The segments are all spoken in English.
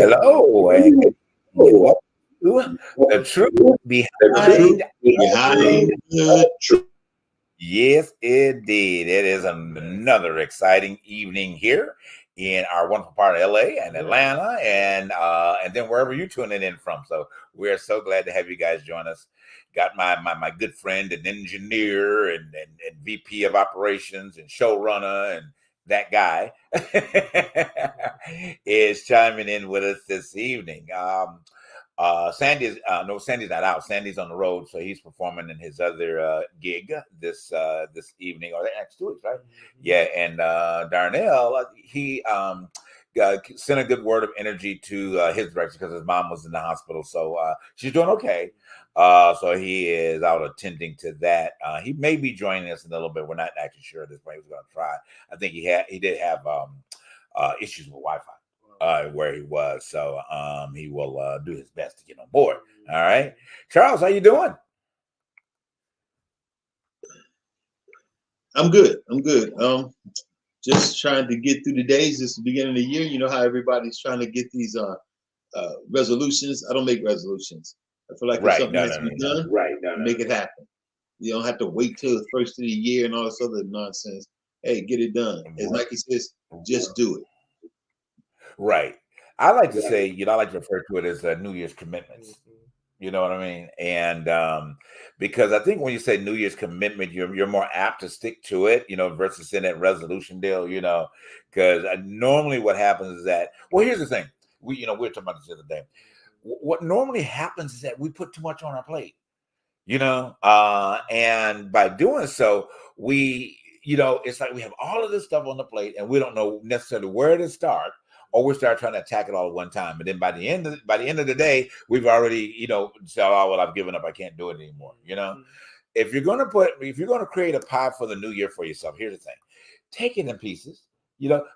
Hello, and welcome to the truth behind. Behind the truth. Yes, indeed. It is another exciting evening here in our wonderful part of LA and Atlanta, and then wherever you're tuning in from. So we're so glad to have you guys join us. Got my good friend and engineer and VP of operations and showrunner and that guy is chiming in with us this evening. Sandy's not out. Sandy's on the road, so he's performing in his other gig this evening or the next 2 weeks, right? Yeah, and Darnell, he sent a good word of energy to his direction because his mom was in the hospital, so she's doing okay. So he is out attending to that. He may be joining us in a little bit. We're not actually sure at this point. He was going to try. I think he did have issues with Wi-Fi where he was. So he will do his best to get on board. All right. Charles, how you doing? I'm good. Just trying to get through the days. It's the beginning of the year. You know how everybody's trying to get these resolutions. I don't make resolutions. I feel like if something has to be done, make it happen. You don't have to wait till the first of the year and all this other nonsense. Hey, get it done. As Nike says, just do it. Right. I like to say, I like to refer to it as New Year's commitments. You know what I mean? And because I think when you say New Year's commitment, you're more apt to stick to it, versus in that resolution deal, because normally what happens is that, well, here's the thing. We were talking about this the other day. What normally happens is that we put too much on our plate, and by doing so, it's like we have all of this stuff on the plate and we don't know necessarily where to start, or we start trying to attack it all at one time. And then by the end of the day, we've already, said, oh, well, I've given up. I can't do it anymore. If you're going to create a pie for the new year for yourself, here's the thing, take it in pieces,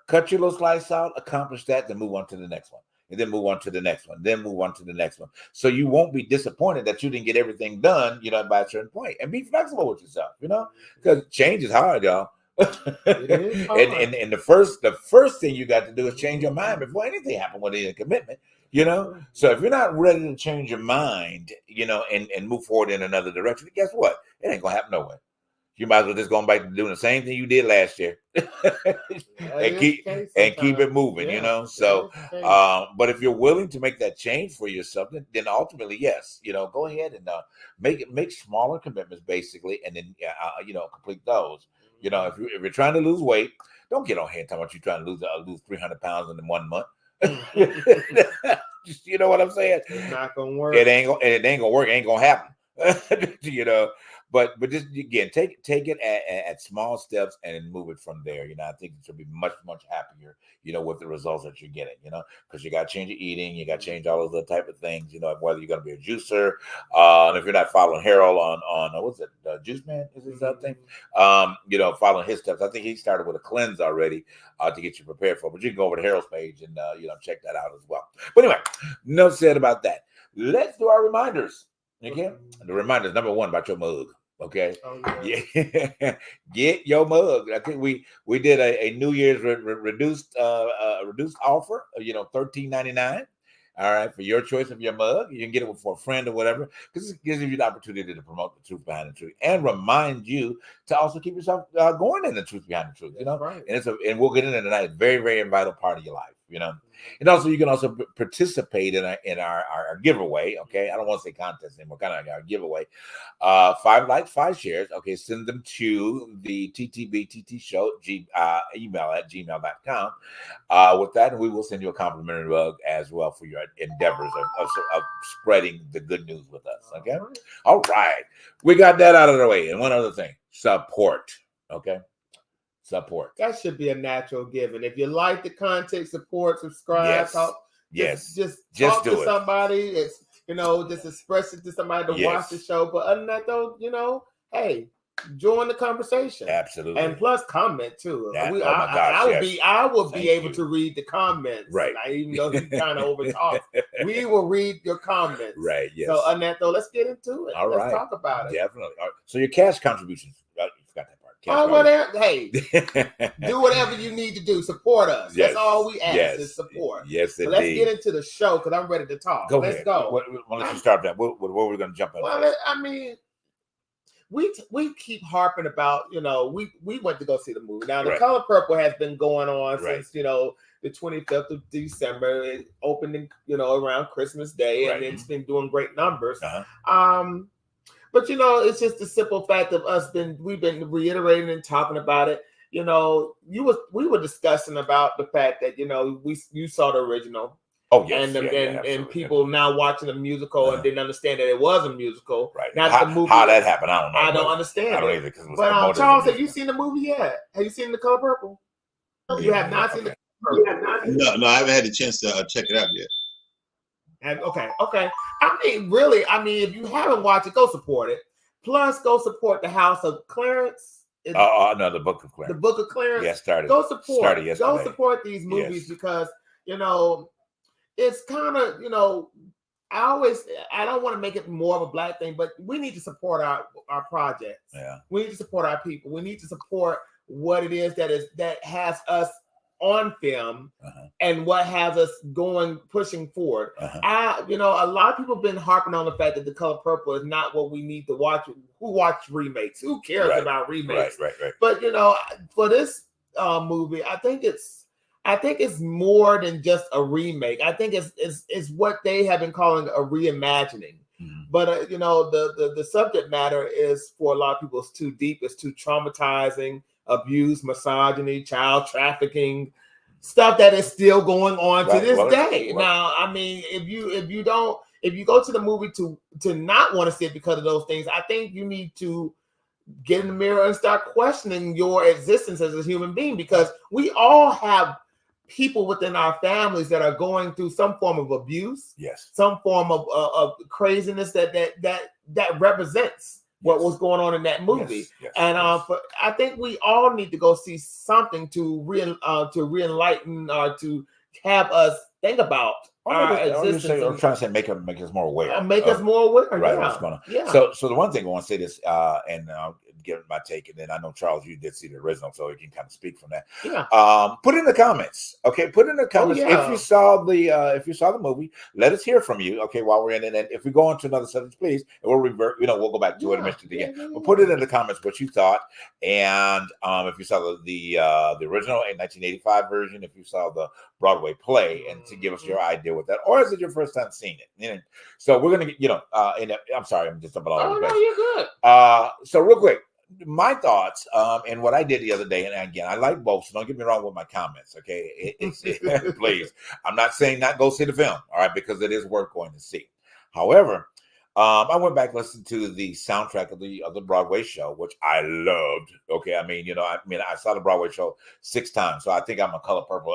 cut your little slice out, accomplish that, then move on to the next one. And then move on to the next one, then move on to the next one. So you won't be disappointed that you didn't get everything done, by a certain point. And be flexible with yourself, because change is hard, y'all. It is hard. And the first thing you got to do is change your mind before anything happens with any commitment, So if you're not ready to change your mind, and move forward in another direction, guess what? It ain't gonna happen nowhere. You might as well just go back to doing the same thing you did last year and keep it moving, So, but if you're willing to make that change for yourself, then ultimately, yes, go ahead and make smaller commitments, basically, and then complete those. If you're trying to lose weight, don't get on here and talk about you trying to lose 300 pounds in 1 month. You know what I'm saying? It's not gonna work. It ain't gonna work. It ain't gonna happen. But just again, take it at small steps and move it from there. I think you'll be much happier, with the results that you're getting. Because you got to change your eating, you got to change all of the type of things. Whether you're going to be a juicer, and if you're not following Harold on what's it, Juice Man is his thing. Following his steps. I think he started with a cleanse already to get you prepared for it. But you can go over to Harold's page and check that out as well. But anyway, enough said about that. Let's do our reminders. Okay, the reminders. Number one, about your mug. Okay, yeah. Get your mug. I think we did a New Year's reduced offer. $13.99. All right, for your choice of your mug, you can get it for a friend or whatever, because it gives you the opportunity to promote the truth behind the truth and remind you to also keep yourself going in the truth behind the truth. Right. And we'll get into it tonight. Very, very vital part of your life. And also you can also participate in our giveaway. Okay, I don't want to say contest anymore. Kind of our giveaway. 5 likes, 5 shares. Okay, send them to the TTBTT show email at gmail.com. With that, and we will send you a complimentary mug as well for your endeavors of spreading the good news with us. Okay, all right, we got that out of the way. And one other thing, support. Okay. Support. That should be a natural given. If you like the content, support, subscribe, talk. Just talk to somebody. It's just express it to somebody to watch the show. But other than that, though, hey, join the conversation. Absolutely. And plus comment too. I will be able to read the comments. Right. Even though you kind of over talk, we will read your comments. Right. Yes. So other than that, though, let's get into it. All right. Let's talk about it. Definitely. All right. So your cash contributions. You forgot that part. Hey, do whatever you need to do. Support us. Yes. That's all we ask is support. Yes, so let's get into the show because I'm ready to talk. Let's go. Let's start that. What we're going to jump in? Well, I mean, we keep harping about, we went to go see the movie. Now, The Color Purple has been going on since, the 25th of December. It opened, around Christmas Day, and it's been doing great numbers. But it's just the simple fact of we've been reiterating and talking about it. We were discussing about the fact that you saw the original. Oh yes, and people now watching the musical and didn't understand that it was a musical. Right. Now how, the movie, how that happened, I don't know. I don't understand. I don't either. But Charles, have you seen the movie yet? Have you seen The Color Purple? You have not seen The Color Purple. No, I haven't had a chance to check it out yet. And okay. I mean, really, if you haven't watched it, go support it. Plus, go support the House of Clarence. No, the Book of Clarence. The Book of Clarence. Yeah, started. Go support. Started yesterday. Go support these movies because it's kind of I don't want to make it more of a black thing, but we need to support our projects. Yeah. We need to support our people. We need to support what it is that has us on film and what has us pushing forward. A lot of people have been harping on the fact that The Color Purple is not what we need to watch. Who watch remakes? Who cares about remakes? Right. But for this movie, I think it's more than just a remake. I think it's what they have been calling a reimagining. But the subject matter is, for a lot of people, it's too deep, it's too traumatizing. Abuse, misogyny, child trafficking, stuff that is still going on to this day. Now, if you go to the movie to not want to see it because of those things, I think you need to get in the mirror and start questioning your existence as a human being, because we all have people within our families that are going through some form of abuse, some form of craziness that represents what was going on in that movie. I think we all need to go see something to re-enlighten or to have us think about our existence. I'm trying to say make us more aware. Make us more aware. Right, what's going on. Yeah. So the one thing I want to say this, and I'll give my take, and then I know, Charles, you did see the original, so you can kind of speak from that. Yeah. Put in the comments. Okay, put in the comments if you saw the movie. Let us hear from you. Okay, while we're in it, and if we go on to another subject, please, and we'll revert. We'll go back to it and mention it again. But put it in the comments what you thought, and if you saw the original in 1985 version, if you saw the Broadway play, and to give us your idea with that, or is it your first time seeing it? So we're gonna get, and I'm sorry, I'm just jumping all over the place. No, you're good. So real quick, my thoughts, and what I did the other day, and again, I like both, so don't get me wrong with my comments, okay? Please, I'm not saying not go see the film, all right, because it is worth going to see. However, I went back and listened to the soundtrack of the Broadway show, which I loved. Okay, I saw the Broadway show 6 times, so I think I'm a Color Purple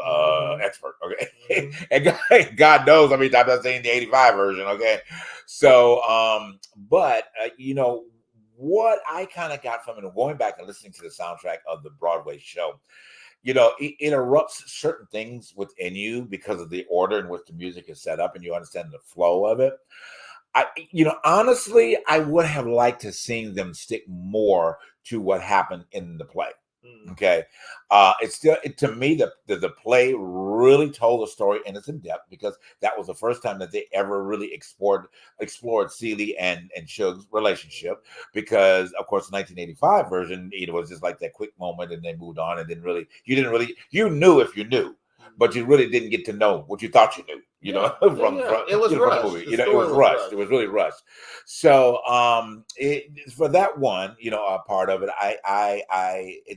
expert. Okay, and God knows, I'm not saying the '85 version. Okay, so but what I kind of got from it, going back and listening to the soundtrack of the Broadway show, it interrupts certain things within you because of the order in which the music is set up, and you understand the flow of it. Honestly, I would have liked to see them stick more to what happened in the play. Okay, it's still to me the play really told the story in its depth, because that was the first time that they ever really explored Celie and Suge's relationship. Because of course, the 1985 version, it was just like that quick moment, and they moved on, and you knew if you knew, but you really didn't get to know what you thought you knew. From it was rushed. The movie. It was rushed. It was really rushed. So for that one, a part of it,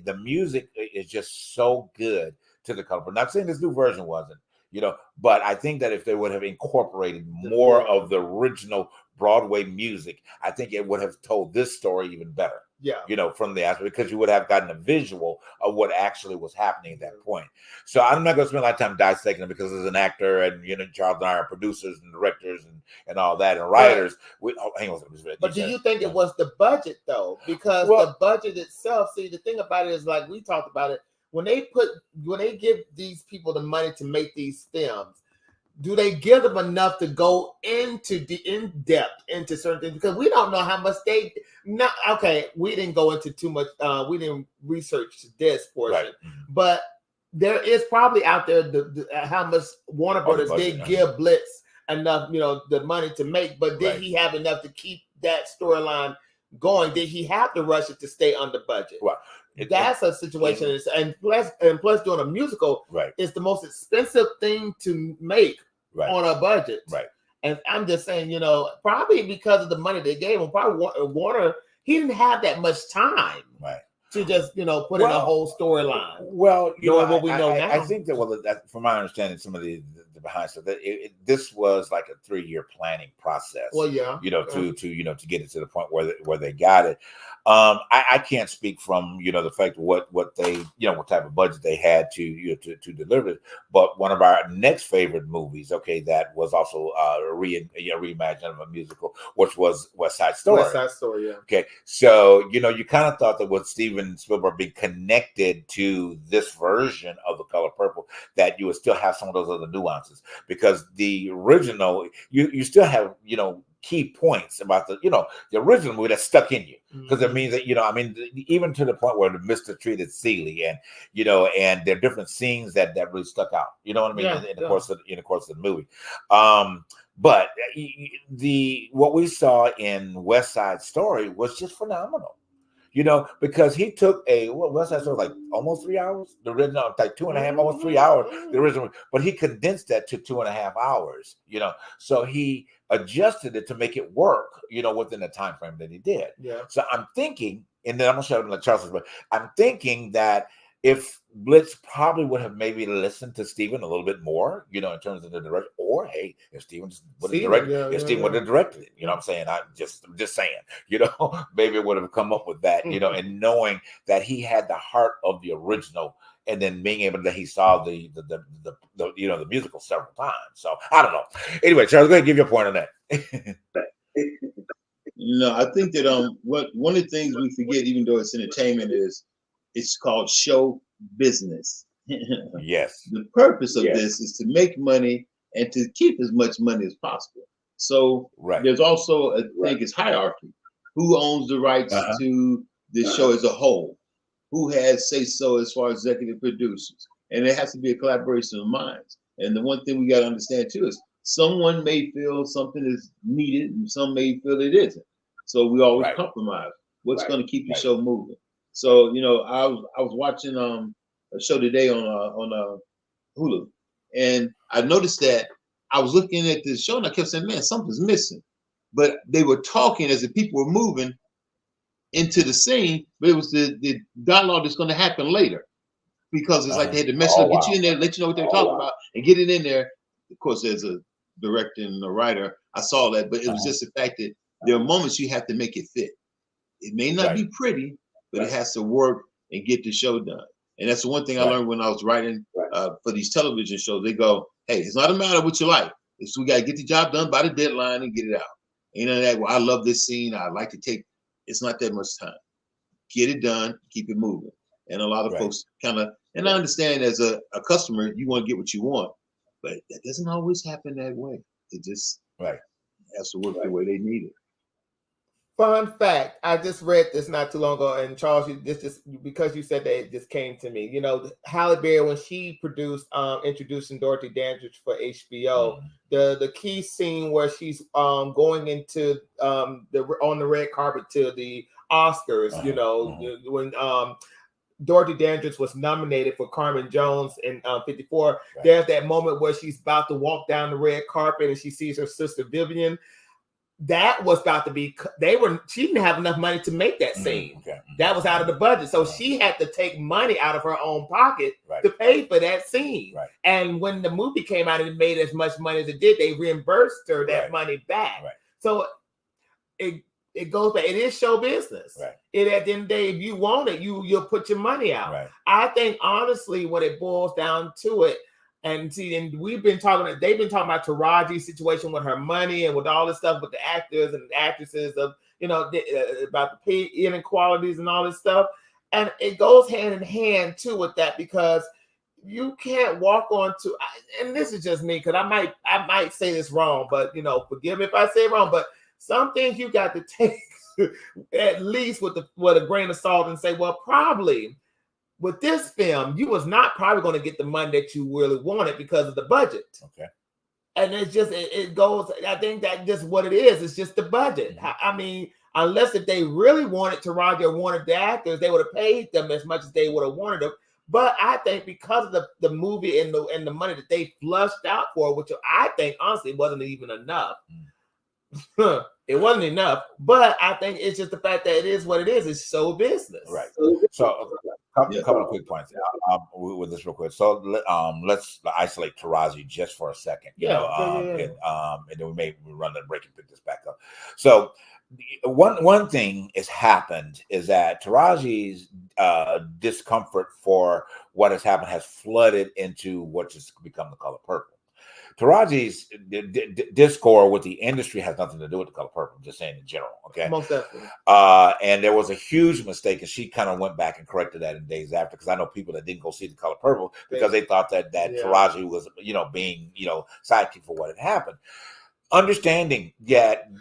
the music is just so good to The Color Purple. Not saying this new version wasn't, but I think that if they would have incorporated more of the original Broadway music, I think it would have told this story even better. Yeah. From the aspect, because you would have gotten a visual of what actually was happening at that point. So I'm not going to spend a lot of time dissecting it, because as an actor, and Charles and I are producers and directors and all that, and writers. Hang on. But do you think it was the budget though? Because the budget itself. See, the thing about it is, like we talked about it, when they give these people the money to make these films, do they give them enough to go into the in depth into certain things? Because we don't know how much they. Not okay. We didn't go into too much. We didn't research this portion, right. But there is probably out there how much Warner Brothers did give Blitz enough, the money to make. But did he have enough to keep that storyline going? Did he have to rush it to stay under budget? Right. That's a situation, and plus doing a musical is the most expensive thing to make on a budget. Right. And I'm just saying, probably because of the money they gave him, probably Warner, he didn't have that much time. Right. To just put in a whole storyline. Well, what we know now. I think that from my understanding, some of the behind stuff, that this was like a 3-year planning process. Well, yeah, to get it to the point where they got it. I can't speak from the fact of what they what type of budget they had to deliver it. But one of our next favorite movies, that was also a reimagining of a musical, which was West Side Story. West Side Story, yeah. Okay, so you kind of thought that with Steven Spielberg being connected to this version of The Color Purple, that you would still have some of those other nuances, because the original you still have key points about the original movie that stuck in you, because it means that even to the point where the Mr. treated Celie, and and there are different scenes that really stuck out, in the course of the movie. But what we saw in West Side Story was just phenomenal. Because he took West Side Story like almost 3 hours. The original, like 2.5, almost 3 hours. The original, but he condensed that to 2.5 hours. So he adjusted it to make it work. Within the time frame that he did. Yeah. So I'm thinking, and then I'm gonna show him like Charles, but I'm thinking that if Blitz probably would have maybe listened to Steven a little bit more, in terms of the direction, or hey, if Steven would have directed, Steven would have directed it, what I'm saying? I'm just saying, maybe it would have come up with that, and knowing that he had the heart of the original, and then being able that he saw the musical several times. So I don't know. Anyway, Charles, go ahead and give your point on that. I think that one of the things we forget, even though it's entertainment, is it's called show business. Yes. The purpose of this is to make money and to keep as much money as possible. So there's also I think it's hierarchy. Who owns the rights to the show as a whole? Who has say so as far as executive producers? And it has to be a collaboration of minds. And the one thing we got to understand too is someone may feel something is needed and some may feel it isn't. So we always compromise. What's going to keep the show moving? So I was watching a show today on Hulu, and I noticed that I was looking at the show and I kept saying, "Man, something's missing." But they were talking as the people were moving into the scene, but it was the dialogue that's going to happen later, because it's like they had to mess it up, get you in there, let you know what they're talking about, and get it in there. Of course, there's a director and a writer. I saw that, but it was just the fact that there are moments you have to make it fit. It may not be pretty, but it has to work and get the show done. And that's the one thing I learned when I was writing for these television shows. They go, hey, it's not a matter of what you like. It's we got to get the job done by the deadline and get it out. That, well, I love this scene. I like to take, it's not that much time. Get it done, keep it moving. And a lot of folks kind of, and I understand as a customer, you want to get what you want, but that doesn't always happen that way. It just has to work the way they need it. Fun fact, I just read this not too long ago, and Charles, this just because you said that, it just came to me. Halle Berry, when she produced introducing Dorothy Dandridge for HBO, the key scene where she's going into on the red carpet to the Oscars, when Dorothy Dandridge was nominated for Carmen Jones in 54. There's that moment where she's about to walk down the red carpet and she sees her sister Vivian. That was about to be, she didn't have enough money to make that scene. That was out of the budget. So she had to take money out of her own pocket to pay for that scene. And when the movie came out and it made as much money as it did, they reimbursed her that money back. So it goes back. It is show business. It at the end of the day, if you want it, you'll put your money out. I think honestly, when it boils down to it, and they've been talking about Taraji's situation with her money and with all this stuff with the actors and the actresses of, about the pay inequalities and all this stuff. And it goes hand in hand too with that, because you can't walk on to, and this is just me because I might say this wrong, but forgive me if I say it wrong. But some things you got to take at least with a grain of salt and say, well, probably with this film, you was not probably going to get the money that you really wanted because of the budget. Okay. And it's just it goes. I think that just what it is. It's just the budget. Mm-hmm. I mean, unless if they really wanted Taraji wanted the actors, they would have paid them as much as they would have wanted them. But I think because of the movie and the money that they flushed out for, which I think honestly wasn't even enough. It wasn't enough. But I think it's just the fact that it is what it is. It's show business. Right. So a couple of quick points with this real quick. So let's isolate Taraji just for a second. And then we may run the break and pick this back up. So one thing has happened is that Taraji's discomfort for what has happened has flooded into what has become The Color Purple. Taraji's discord with the industry has nothing to do with The Color Purple. I'm just saying in general, okay? Most definitely. And there was a huge mistake, and she kind of went back and corrected that in days after, because I know people that didn't go see The Color Purple because they thought that Taraji was, being, sidekick for what had happened. Understanding that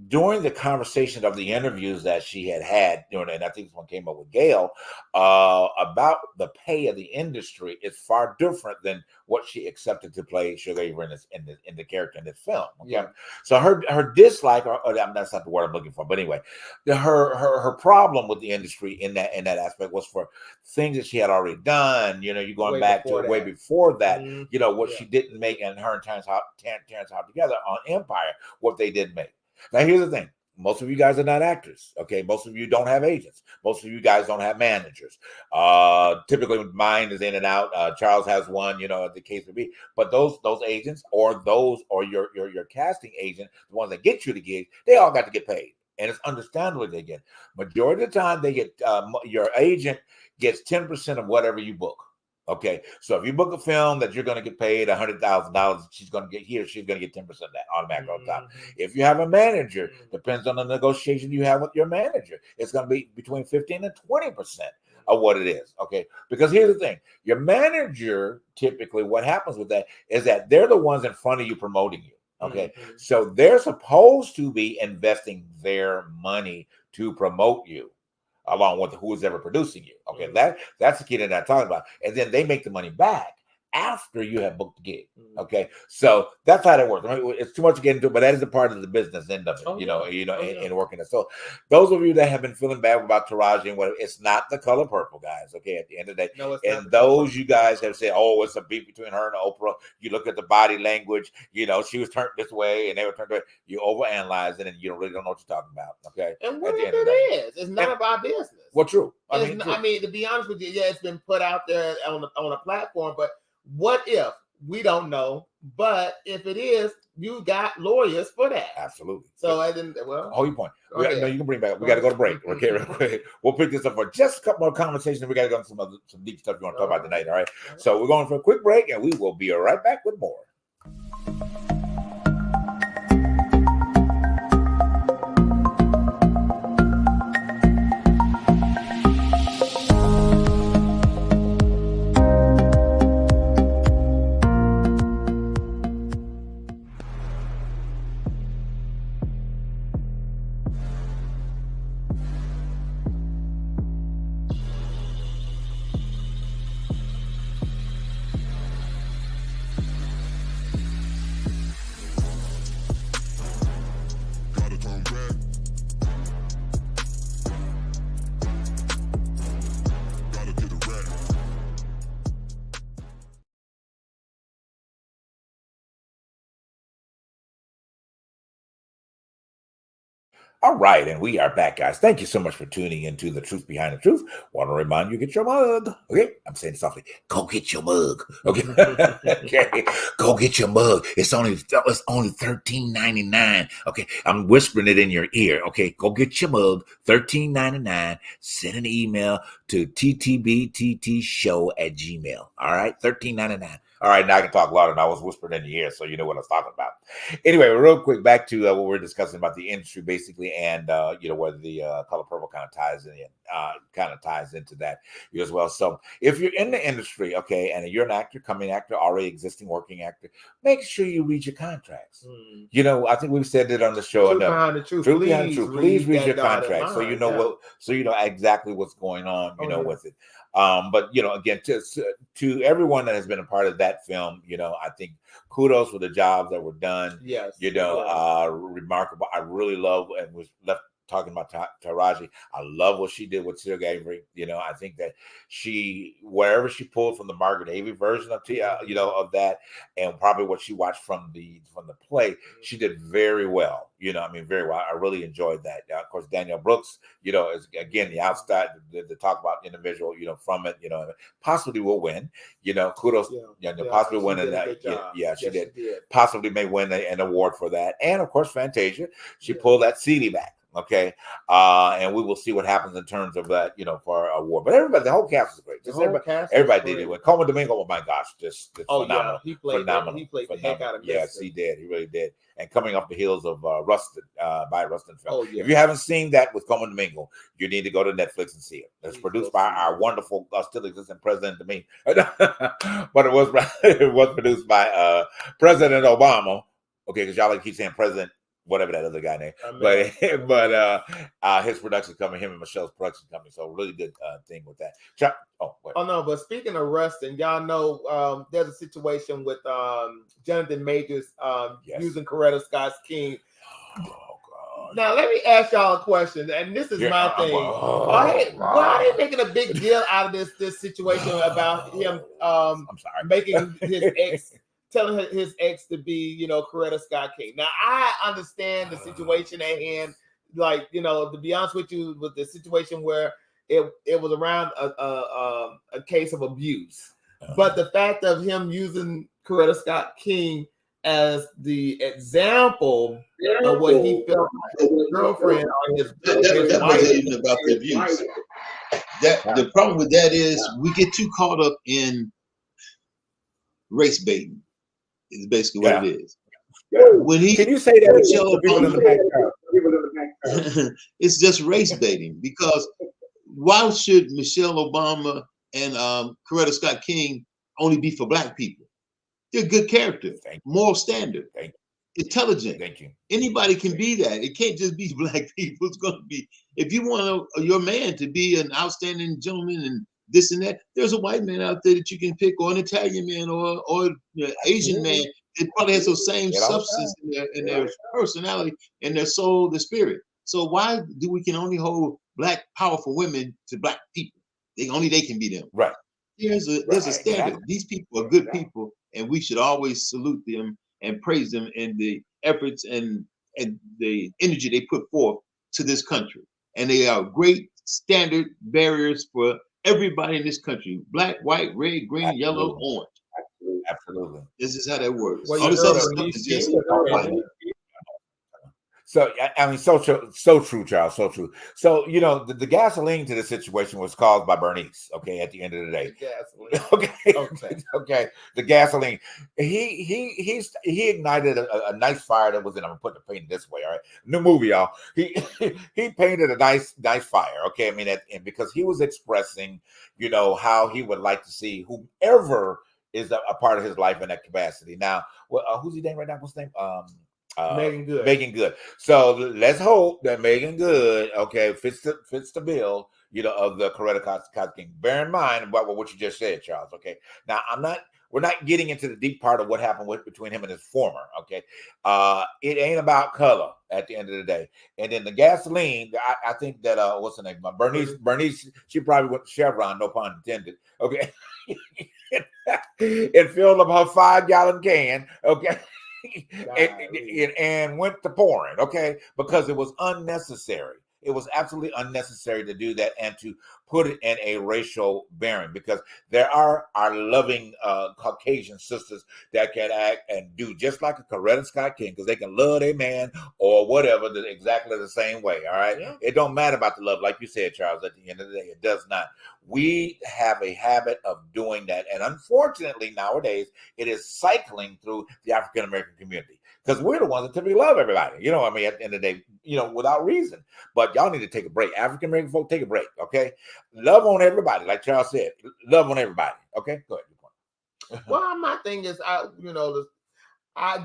during the conversation of the interviews that she had during, and I think this one came up with Gail, about the pay of the industry is far different than what she accepted to play Sugar Avery in the character in this film. Okay, so her dislike, or that's not the word I'm looking for, but anyway, her problem with the industry in that aspect was for things that she had already done. You're going back to way before that. What she didn't make, and her and Terrence Howard together on Empire, what they did make. Now here's the thing: most of you guys are not actors. Okay, most of you don't have agents. Most of you guys don't have managers. Typically, mine is in and out. Charles has one, the case would be. But those agents or your casting agent, the ones that get you the gig, they all got to get paid, and it's understandable they get. Majority of the time, they get your agent gets 10% of whatever you book. Okay, so if you book a film that you're going to get paid $100,000, she's going to get 10% of that automatic on top. If you have a manager, depends on the negotiation you have with your manager, it's going to be between 15 and 20% of what it is. Okay, because here's the thing: your manager, typically, what happens with that is that they're the ones in front of you promoting you. Okay, so they're supposed to be investing their money to promote you, along with who is ever producing you. Okay, that's the key that I'm talking about. And then they make the money back after you have booked the gig. Okay, so that's how that works. I mean, it's too much to get into, but that is a part of the business end of it. In working it. So those of you that have been feeling bad about Taraji and whatever, it's not The Color Purple, guys. Okay, at the end of the day, and those you guys have said, oh, it's a beef between her and Oprah. You look at the body language. She was turned this way and they were turned this way. You overanalyze it and you really don't know what you're talking about. Okay, and what if it is? It's none of our business. Well, true. I mean, to be honest with you, it's been put out there on a platform, but what if? We don't know, but if it is, you got lawyers for that. Absolutely. So hold your point. You can bring back. We got to go to break. Okay, real quick. We'll pick this up for just a couple more conversations. We got to go into some deep stuff you want to talk about tonight. All right. So we're going for a quick break, and we will be right back with more. All right, and we are back, guys. Thank you so much for tuning into The Truth Behind the Truth. Want to remind you, get your mug. Okay, I'm saying it softly. Go get your mug. Okay, okay. Go get your mug. It's only $13.99. Okay, I'm whispering it in your ear. Okay, go get your mug. $13.99. Send an email to ttbttshow@gmail. All right, $13.99. All right, now I can talk louder, and I was whispering in the ear, so you know what I was talking about. Anyway, real quick, back to what we're discussing about the industry, basically, and whether the Color Purple kind of ties into that as well. So, if you're in the industry, okay, and you're an actor, coming actor, already existing working actor, make sure you read your contracts. I think we've said it on the show enough. Truth behind the truth. Please read your contract so you know exactly what's going on. With it. But again, to everyone that has been a part of that film, I think kudos for the jobs that were done. Yes. Remarkable. I really love and was left talking about Taraji. I love what she did with Sylvia Avery. I think that wherever she pulled from the Margaret Avery version of of that, and probably what she watched from the play, she did very well. Very well. I really enjoyed that. Of course, Danielle Brooks, is again the outside the talk about individual, from it, possibly will win. Kudos, possibly win. She did. Possibly may win an award for that. And of course, Fantasia, she pulled that CD back. Okay, and we will see what happens in terms of that, for our award. But everybody, the whole cast is great. Everybody did it. When Coleman Domingo, oh my gosh, just phenomenal. Yeah. He played the heck out of it. Yes, he did. He really did. And coming off the heels of Rustin, by Rustin film. If you haven't seen that with Coleman Domingo, you need to go to Netflix and see it. It's produced by our wonderful, still existing president to me, but it was produced by President Obama. Okay, because y'all keep saying President. Whatever that other guy name, but his production company, him and Michelle's production company, so really good thing with that. But speaking of Rustin, y'all know there's a situation with Jonathan Majors using Coretta Scott King. Oh God! Now let me ask y'all a question, and this is my thing. Why are they making a big deal out of this situation about him? I'm sorry, making his ex. Telling his ex to be, Coretta Scott King. Now, I understand the situation at hand. Like, to be honest with you, with the situation where it was around a case of abuse. But the fact of him using Coretta Scott King as the example of what he felt like his girlfriend or his that wasn't even about the abuse. The problem with that is we get too caught up in race baiting. Is basically what it is. When can you say that? It's just race baiting, because why should Michelle Obama and Coretta Scott King only be for Black people? They're good character, moral standard, intelligent. Thank you. Anybody can be that. It can't just be Black people. It's going to be, if you want your man to be an outstanding gentleman and this and that, there's a white man out there that you can pick, or an Italian man, or Asian man. It probably has those same substance in their personality, and their soul, their spirit. So why do we can only hold Black powerful women to Black people? They can be them. Right. There's a standard. Exactly. These people are good people, and we should always salute them and praise them in the efforts and the energy they put forth to this country. And they are great standard barriers for everybody in this country: Black, white, red, green, yellow, orange. Absolutely. This is how that works. Well, all this other stuff is just so true, Charles. So true. So the gasoline to the situation was caused by Bernice. Okay, at the end of the day. Okay. The gasoline. He ignited a nice fire that was in. I'm gonna paint it this way. All right, new movie, y'all. He painted a nice fire. Okay, and because he was expressing, how he would like to see whomever is a part of his life in that capacity. Now, who's he dating right now? What's his name? Megan Good. Megan Good. So let's hope that Megan Good, fits the bill, of the Coretta Scott King. Bear in mind about what you just said, Charles. Okay. Now we're not getting into the deep part of what happened between him and his former. Okay. It ain't about color at the end of the day. And then the gasoline, I think that what's her name? Bernice, she probably went to Chevron, no pun intended. Okay. It filled up her 5-gallon can. Okay. And went to pouring, okay, because it was unnecessary. It was absolutely unnecessary to do that and to put it in a racial bearing, because there are our loving Caucasian sisters that can act and do just like a Coretta Scott King, because they can love their man or whatever exactly the same way. All right. Yeah. It don't matter about the love, like you said, Charles, at the end of the day, it does not. We have a habit of doing that. And unfortunately, nowadays, it is cycling through the African American community, because we're the ones that typically love everybody. You know, I mean, at the end of the day, you know, without reason. But y'all need to take a break. African American folk, take a break. Okay. Love on everybody. Like Charles said, love on everybody. Okay. Go ahead. Well, my thing is, I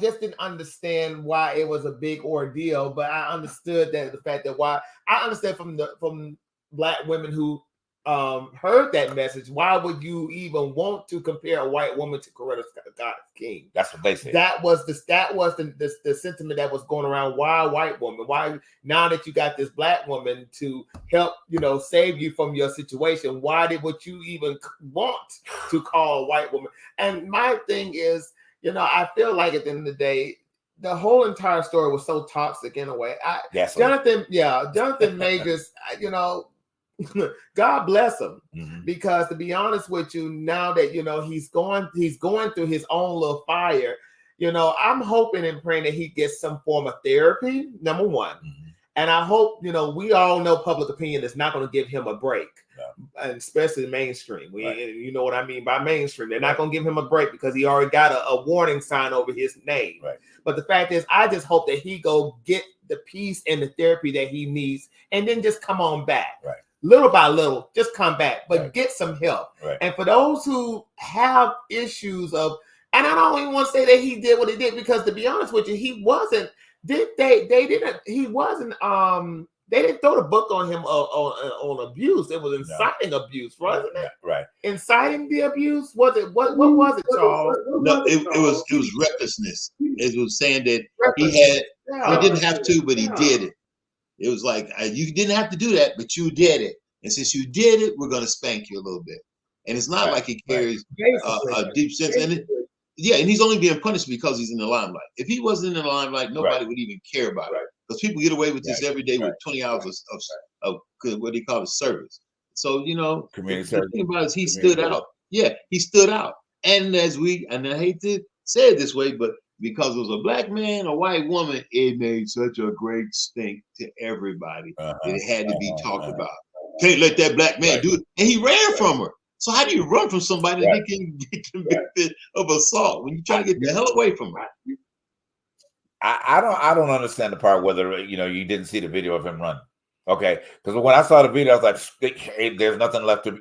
just didn't understand why it was a big ordeal, but I understood that the fact that why I understand from Black women who heard that message, why would you even want to compare a white woman to Coretta Scott King? That's what they said. That was the sentiment that was going around. Why a white woman? Why, now that you got this Black woman to help, save you from your situation, would you even want to call a white woman? And my thing is, I feel like at the end of the day, the whole entire story was so toxic in a way. Jonathan Majors, God bless him, because to be honest with you, now that he's going through his own little fire, I'm hoping and praying that he gets some form of therapy, number one. And I hope, we all know public opinion is not going to give him a break, and especially the mainstream. You know what I mean by mainstream. They're not going to give him a break because he already got a warning sign over his name. Right. But the fact is, I just hope that he go get the peace and the therapy that he needs, and then just come on back. Right. Little by little, just come back, but get some help. Right. And for those who have issues of, and I don't even want to say that he did what he did, because to be honest with you, he wasn't. They didn't throw the book on him on abuse. It was inciting abuse, wasn't it? Right. Inciting the abuse? Was it what was it, Charles? No, it was recklessness. It was saying that he didn't have to, but he did it. It was like, you didn't have to do that, but you did it. And since you did it, we're going to spank you a little bit. And it's not like he carries a deep sense. And and he's only being punished because he's in the limelight. If he wasn't in the limelight, nobody would even care about it. Because people get away with this every day with 20 hours of what do you call it, service. So, community service. The thing about it is he stood out. Yeah, he stood out. And and I hate to say it this way, but because it was a Black man, a white woman, it made such a great stink to everybody that it had to be talked about. Can't let that Black man do it. And he ran from her. So how do you run from somebody that can get convicted of assault when you try to get the hell away from her? I don't understand the part whether you didn't see the video of him run. Okay, because when I saw the video, I was like, hey, there's nothing left to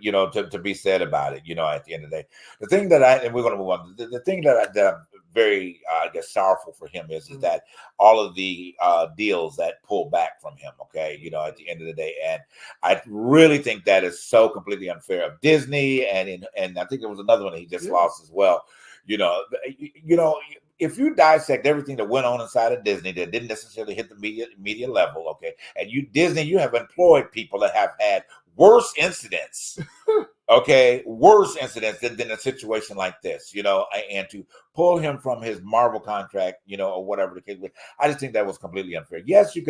to be said about it. At the end of the day, the thing that and we're going to move on. The thing that I'm very I guess sorrowful for him is that all of the deals that pull back from him. Okay, at the end of the day, and I really think that is so completely unfair of Disney, and I think there was another one that he just lost as well. If you dissect everything that went on inside of Disney that didn't necessarily hit the media level, okay, and Disney, you have employed people that have had worse incidents, worse incidents than a situation like this, and to pull him from his Marvel contract, or whatever the case was, I just think that was completely unfair. Yes, you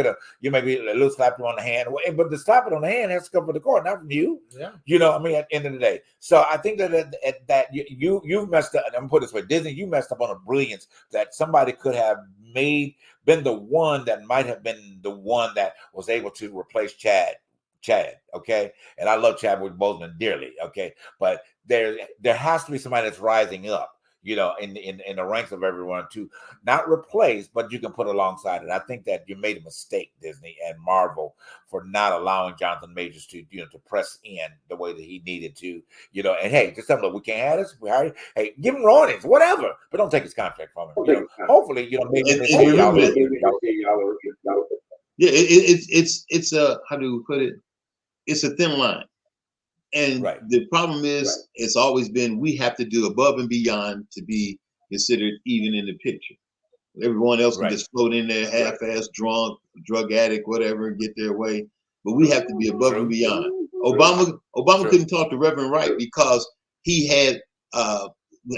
maybe a little slapped him on the hand, but the slap it on the hand has to come from the court, not from you. Yeah. At the end of the day. So I think that you messed up, and I'm gonna put it this way, Disney, you messed up on a brilliance that somebody could have been the one that might have been the one that was able to replace Chad, okay, and I love Chadwick Boseman dearly, okay, but there has to be somebody that's rising up, in the ranks of everyone to not replace, but you can put alongside it. I think that you made a mistake, Disney and Marvel, for not allowing Jonathan Majors to to press in the way that he needed to, and hey, just tell him, look, we can't have this. Hey, give him royalties, whatever, but don't take his contract from him. Hopefully, maybe it's a, how do we put it? It's a thin line. And the problem is, it's always been, we have to do above and beyond to be considered even in the picture. Everyone else can just float in there half-assed, drunk, drug addict, whatever, and get their way. But we have to be above and beyond. Obama couldn't talk to Reverend Wright because he had,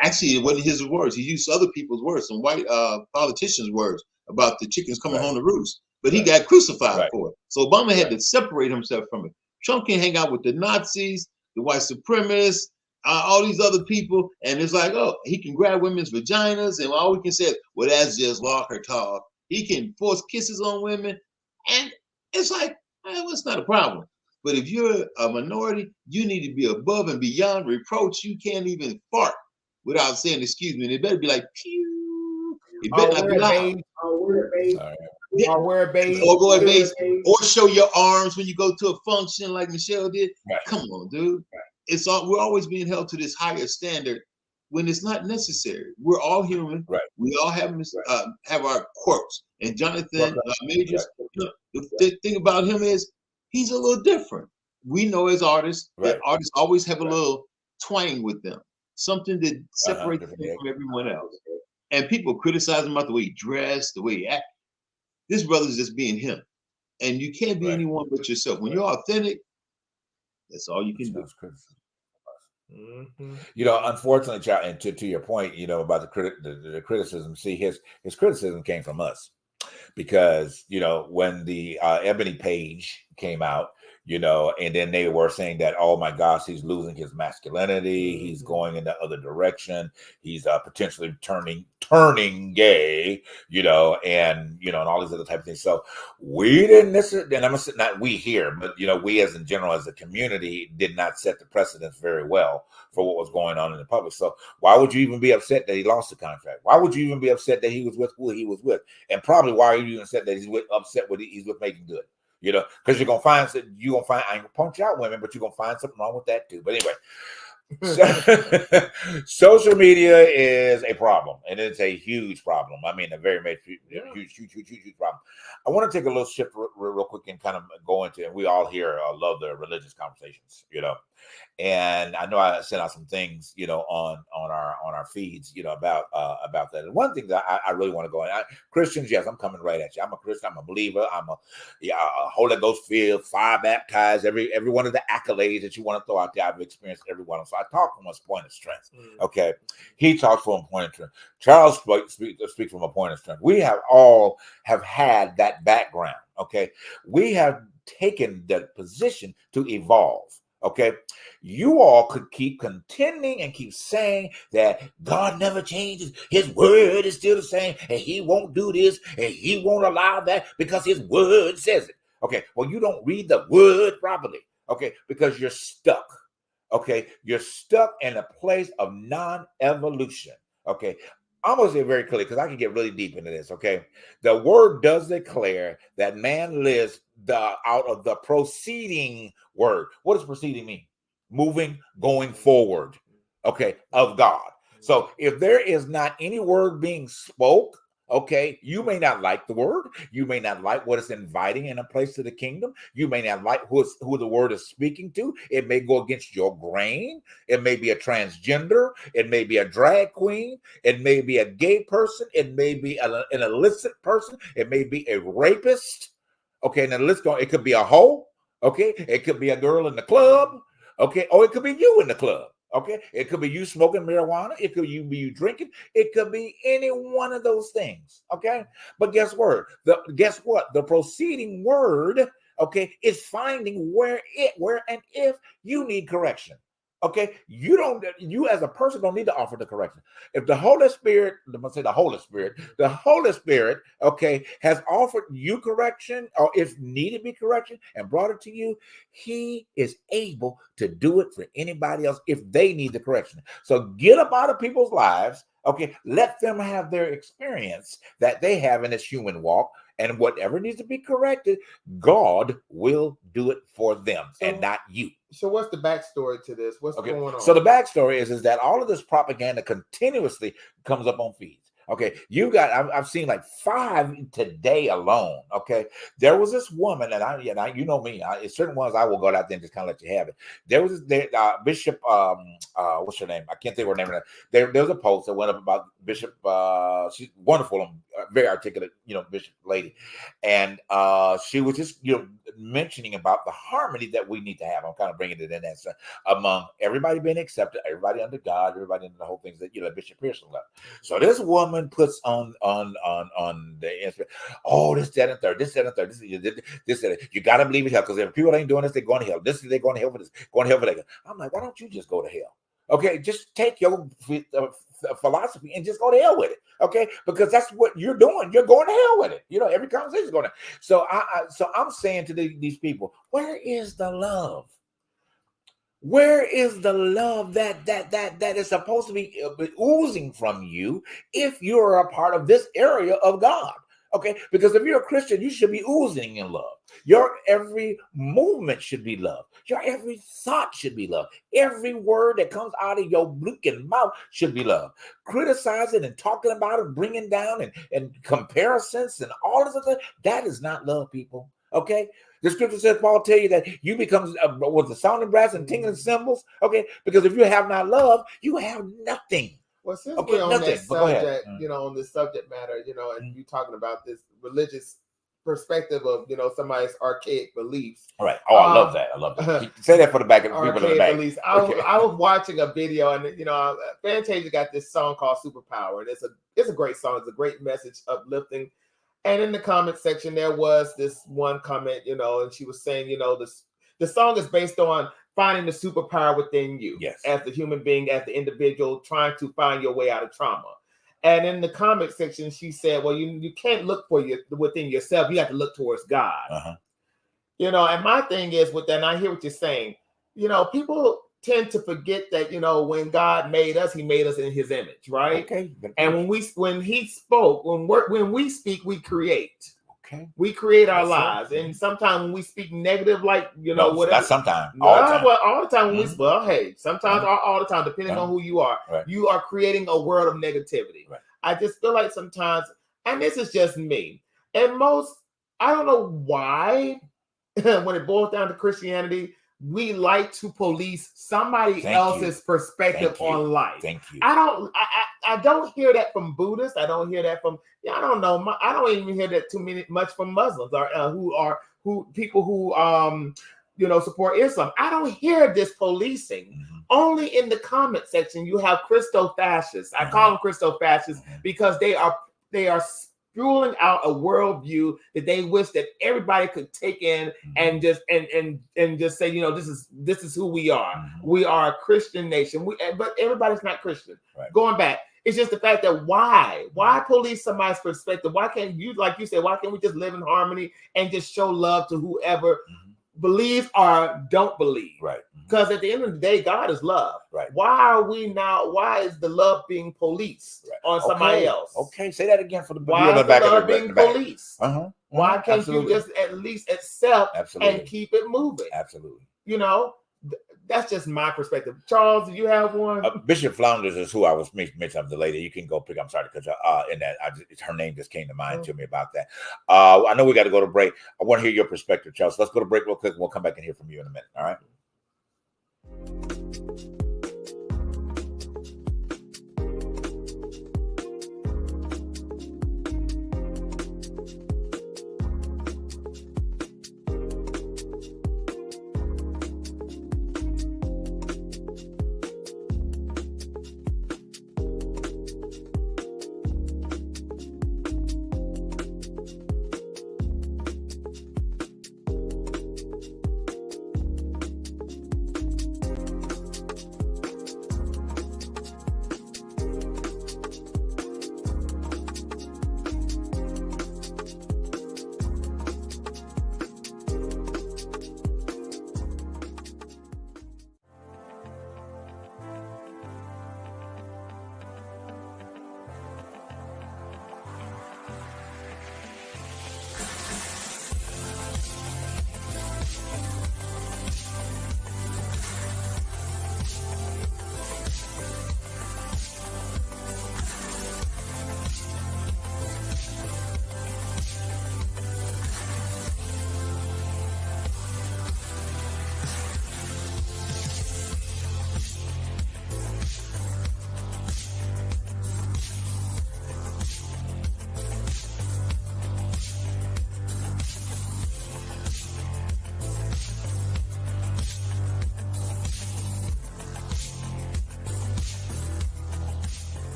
actually, it wasn't his words. He used other people's words, some white politicians' words about the chickens coming home to roost. but he got crucified for it. So Obama had to separate himself from it. Trump can hang out with the Nazis, the white supremacists, all these other people, and it's like, oh, he can grab women's vaginas, and all we can say is, well, that's just her talk. He can force kisses on women, and it's like, well, it's not a problem. But if you're a minority, you need to be above and beyond reproach. You can't even fart without saying excuse me. And it better be like, pew. It better not be loud. Or wear beige. Or go beige. Or show your arms when you go to a function like Michelle did. Right. Come on, dude. Right. It's all, we're always being held to this higher standard when it's not necessary. We're all human. Right. We all have our quirks. And Jonathan Majors, the thing about him is he's a little different. We know as artists that artists always have a little twang with them, something that separates them from everyone else. And people criticize him about the way he dressed, the way he acted. This brother's just being him. And you can't be anyone but yourself. When you're authentic, that's all you can do. Mm-hmm. You know, unfortunately, child, and to your point, you know, about the criticism. See, his criticism came from us because, you know, when the Ebony Page came out, you know, and then they were saying that, oh my gosh, he's losing his masculinity, he's going in the other direction, he's potentially turning gay, you know, and all these other type of things. So we didn't necessarily, and I'm not we here, but you know, we as in general as a community did not set the precedence very well for what was going on in the public. So why would you even be upset that he lost the contract? Why would you even be upset that he was with who he was with? And probably why are you even upset that he's upset with he's with Making Good? You know, because you're gonna find, I ain't gonna punch out women, but you're gonna find something wrong with that too. But anyway, social media is a problem, and it's a huge problem. I mean, a very huge problem. I want to take a little shift real quick and kind of go into, and we all here love the religious conversations, you know. And I know I sent out some things, you know, on our feeds, you know, about that. And one thing that I really want to go in, Christians, yes, I'm coming right at you. I'm a Christian. I'm a believer. I'm a Holy Ghost filled, fire baptized. Every one of the accolades that you want to throw out there, I've experienced every one of them. So I talk from a point of strength. Okay, he talks from a point of strength. Charles speaks from a point of strength. We have had that background. Okay, we have taken the position to evolve. Okay, you all could keep contending and keep saying that God never changes. His word is still the same, and he won't do this, and he won't allow that because his word says it. Okay, well, you don't read the word properly. Okay, because you're stuck. Okay, you're stuck in a place of non-evolution. Okay, I'm going to say very clearly because I can get really deep into this. Okay, the word does declare that man lives out of the proceeding word. What does proceeding mean? Moving, going forward, okay, of God. So if there is not any word being spoke, okay, you may not like the word. You may not like what it's inviting in a place to the kingdom. You may not like who the word is speaking to. It may go against your grain. It may be a transgender. It may be a drag queen. It may be a gay person. It may be an illicit person. It may be a rapist. Okay, now let's go. It could be a hoe. Okay, it could be a girl in the club. Okay, or it could be you in the club. Okay, it could be you smoking marijuana. It could be you drinking. It could be any one of those things. Okay, but guess what? The proceeding word, okay, is finding where and if you need correction. Okay, you as a person don't need to offer the correction. If the Holy Spirit, the Holy Spirit, okay, has offered you correction, or if needed be correction and brought it to you, he is able to do it for anybody else if they need the correction. So get up out of people's lives, okay, let them have their experience that they have in this human walk. And whatever needs to be corrected, God will do it for them and not you. So what's the backstory to this? What's going on? So the backstory is that all of this propaganda continuously comes up on feeds. Okay, I've seen like 5 today alone. Okay, there was this woman, and you know me, certain ones I will go out there and just kind of let you have it. There was this Bishop, what's her name? I can't think of her name. There was a post that went up about Bishop. She's wonderful, very articulate, you know, Bishop lady, and she was just mentioning about the harmony that we need to have. I'm kind of bringing it in that sense, among everybody being accepted, everybody under God, everybody under the whole things that Bishop Pearson left. So this woman everyone puts on the Instagram, oh, this, that, and third, this, that, and third, this, that. You got to believe in hell, because if people ain't doing this, they're going to hell. They're going to hell for this, going to hell for that. I'm like, why don't you just go to hell? Okay, just take your philosophy and just go to hell with it. Okay, because that's what you're doing. You're going to hell with it. You know, every conversation is going to. So I'm saying to these people, where is the love? Where is the love that is supposed to be oozing from you if you're a part of this area of God? Okay, because if you're a Christian, you should be oozing in love. Your every movement should be love. Your every thought should be love. Every word that comes out of your blinking mouth should be love. Criticizing and talking about it, bringing down and comparisons and all this other, that is not love, people. Okay, the scripture says, Paul tell you that you become with the sounding brass and tingling cymbals. Okay, because if you have not love, you have nothing. Well, since we're on that subject, on this subject matter, and you talking about this religious perspective of, somebody's archaic beliefs. All right. Oh, I love that. I love that. Say that for the back of the people in the back. Beliefs. I was watching a video, and Fantasia got this song called Superpower, and it's a great song. It's a great message, uplifting. And in the comment section, there was this one comment, and she was saying, the song is based on finding the superpower within you, yes, as the human being, as the individual, trying to find your way out of trauma. And in the comment section, she said, well, you can't look for within yourself. You have to look towards God. Uh-huh. And my thing is with that, and I hear what you're saying, people tend to forget that, when God made us, he made us in his image, right? Okay. And when he spoke, when we speak, we create. Okay. We create our lives, and sometimes when we speak negative, like whatever. Not sometimes. All the time. Well, all the time. When sometimes all the time, depending on who you are, you are creating a world of negativity. Right. I just feel like sometimes, and this is just me, and I don't know why, when it boils down to Christianity, we like to police somebody else's perspective on life. Thank you. I don't hear that from Buddhists. I don't hear that from, I don't know. I don't even hear that much from Muslims or people who support Islam. I don't hear this policing. Mm-hmm. Only in the comment section you have Christo-fascists. I call them Christo-fascists because they are spewing out a worldview that they wish that everybody could take in and just say, this is who we are. Mm-hmm. We are a Christian nation. But everybody's not Christian. Right. Going back, it's just the fact that why police somebody's perspective? Why can't you, like you said, why can't we just live in harmony and just show love to whoever believes or don't believe? Right. Because at the end of the day, God is love. Right. Why is the love being policed on somebody else? Okay, say that again for the why is the love being policed? Uh-huh. Why can't you just at least accept and keep it moving? Absolutely. That's just my perspective. Charles, do you have one? Bishop Flounders is who I was mentioning, the lady. You can go pick. I'm sorry, because her name just came to mind to me about that. I know we got to go to break. I want to hear your perspective, Charles. Let's go to break real quick, and we'll come back and hear from you in a minute. All right.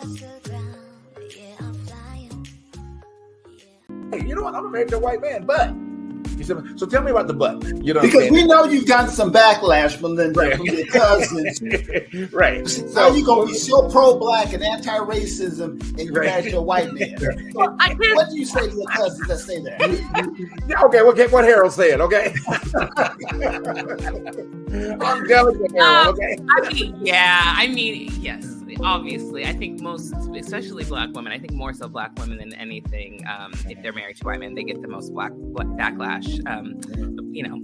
Hey, you know what? I'm married to a white man, but. So tell me about the butt. You know, because we know you've gotten some backlash, Melinda, right, from your cousins. Right. So how you gonna be so pro-black and anti-racism, and you married to a white man? What do you say to your cousins that say that? Okay, what Harold said. Okay. I'm delicate, Harold. Okay. I mean, yes. Obviously, I think most, especially Black women, I think more so Black women than anything, if they're married to white men, they get the most black backlash.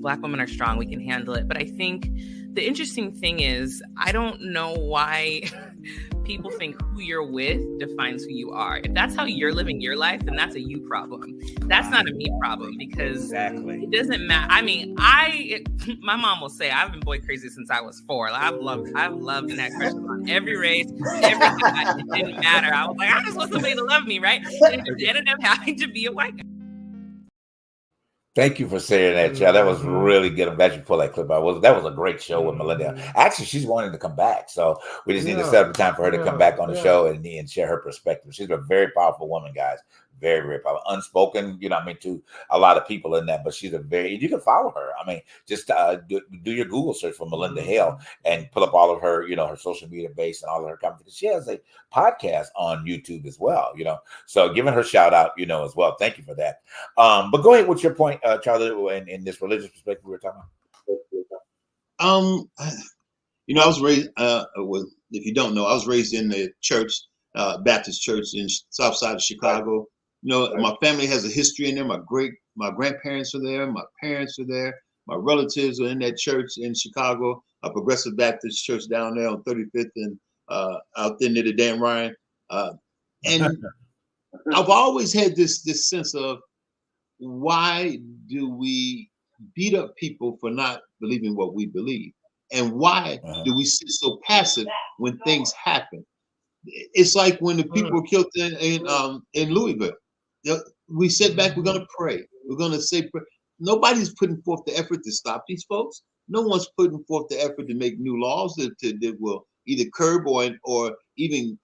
Black women are strong, we can handle it. But I think the interesting thing is, I don't know why people think who you're with defines who you are. If that's how you're living your life, then that's a you problem. That's not a me problem, because it doesn't matter. I mean, my mom will say I've been boy crazy since I was 4. Like, I've loved and had crushes on every race, everything. It didn't matter. I was like, I just want somebody to love me, right? And it ended up having to be a white guy. Thank you for saying that, child. That was really good. I'm glad you pulled that clip out. That was a great show with Melinda. Actually, she's wanting to come back, so we just need to set up a time for her to come back on the show and share her perspective. She's a very powerful woman, guys. Very, very powerful. Unspoken, to a lot of people in that, but she's you can follow her. I mean, just do your Google search for Melinda Hale and pull up all of her, her social media base and all of her comments. She has a podcast on YouTube as well, so giving her shout out, as well. Thank you for that. But go ahead with your point, Charlie, in this religious perspective we were talking about. I was raised, if you don't know, I was raised in the church, Baptist church in South Side of Chicago. My family has a history in there. My grandparents are there. My parents are there. My relatives are in that church in Chicago, a Progressive Baptist church down there on 35th and out there near the Dan Ryan. And I've always had this sense of, why do we beat up people for not believing what we believe? And why do we sit so passive when things happen? It's like when the people were killed in Louisville. We sit back, we're going to pray. We're going to say, nobody's putting forth the effort to stop these folks. No one's putting forth the effort to make new laws that will either curb or even,